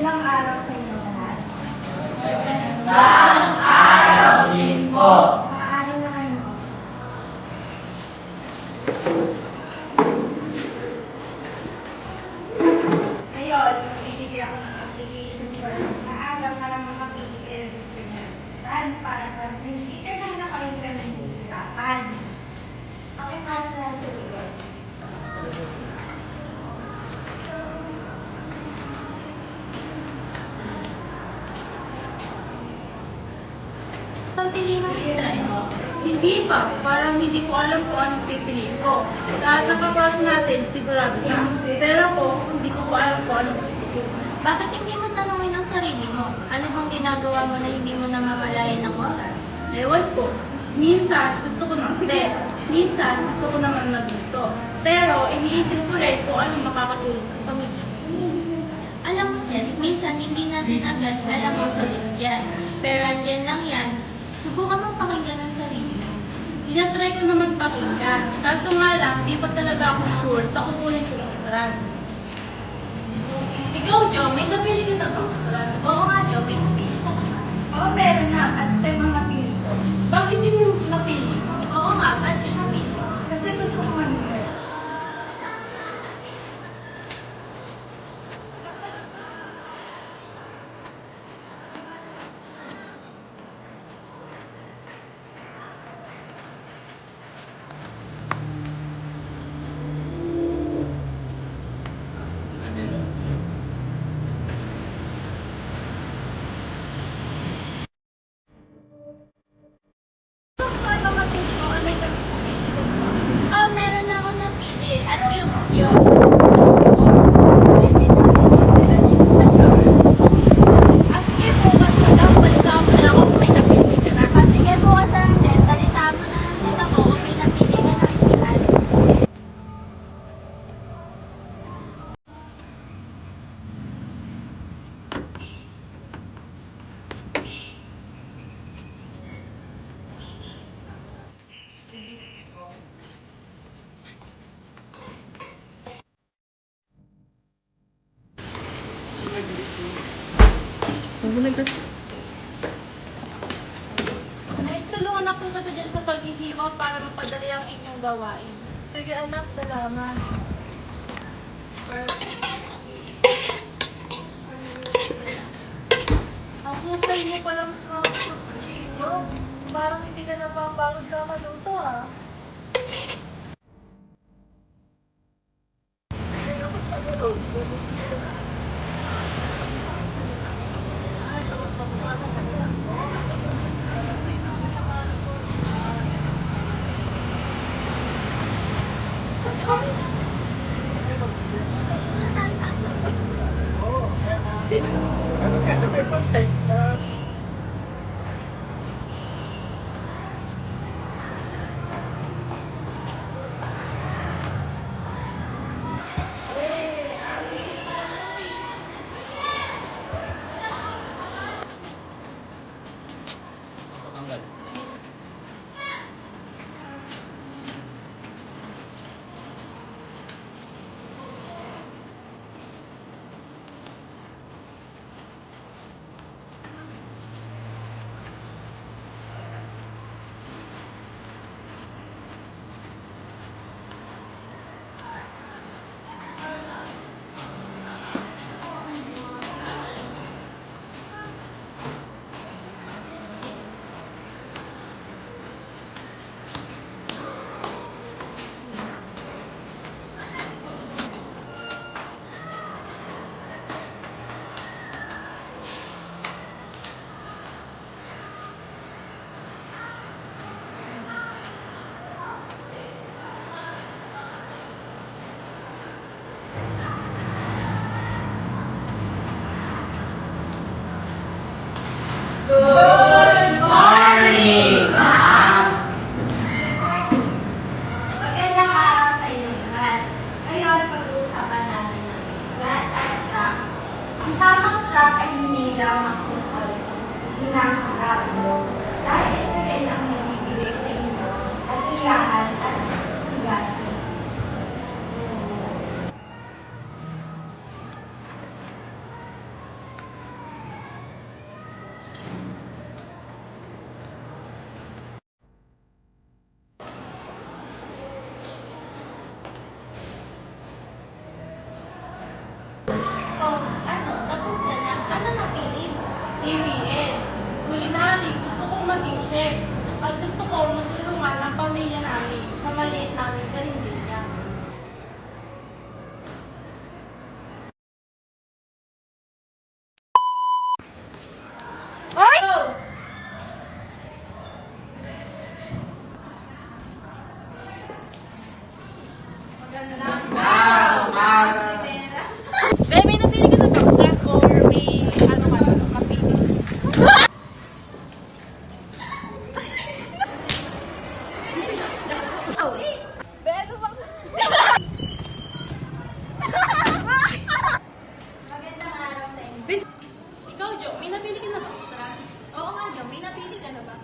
Magandang araw sa inyo lahat. Magandang araw din po. Maaari na kayo. Ngayon, magbibigay ako ng application form na maaga para makapili kayo ng pinag-aralan para sa sticker na nakalagay ka ng hihirapan. Pakipasa na sa likod. Pili ng strike? Hindi pa. Parang hindi ko alam kung anong pipiliin ko. Lahat ng kaklase natin, sigurado na. Pero ako, hindi ko pa alam kung anong pipiliin. Bakit hindi mo tanongin ang sarili mo? Ano bang ginagawa mo na hindi mo na mamalayan ng oras? Ewan ko. Minsan, gusto ko ng step. Minsan, gusto ko naman magluto. Pero, iniisip ko rin kung anong makakatulong sa pamilya ko. Alam mo, sis, minsan hindi natin agad alam ang sagot yan. Pero andyan lang yan. Subukan mong pakinggan ang sarili mo. Tinatry ko naman pakinggan. Kaso nga lang, di pa talaga ako sure sa kukunin ko ng strand. Ikaw, Jo, may napili ka na bang strand? Oo nga, Jo, may napili ka na ba? Oo, meron na. As time ang napili ko. Bakit hindi mo napili? Oo nga, ba't yung napili? Kasi gusto ko mag-learn. Paano mapili mo? Ano yung napili mo? Meron na ako napili. At yung yun. Sige, bukas na lang. Balitaan mo na ako kung may napili ka na. Sige, bukas na lang din. Balitaan mo na lang din ako kung may napili ka na islan. Ay, tulungan ako sa dyan sa paghihiwa para mapadali ang inyong gawain. Sige anak, salamat. Perfect. Ang husay mo palang kapag-chino. Parang hindi ka napapagod kakaluto ah. Ano kasi may pantay na Good morning, ma'am! Magandang araw sa inyo lahat. Ngayon, pag-uusapan natin ng strap at strap. Ang tamang strap ay hindi lang makukol. Hinahangap. Dahil ito rin ang nagbibigay sa inyo kasiyahan at sugasan. kong maging chef. At gusto ko matulungan ang pamilya namin sa maliit namin karinderya. Oy! Maganda na. Wow, wow. Be, may napili ka na backtrack or may ano ka na kapili? Oh, eh. Be, ano bang... Magandang araw sa inyo. Ikaw, Jo, may napili ka na backtrack? Oo nga, Jo, may napili ka na ba?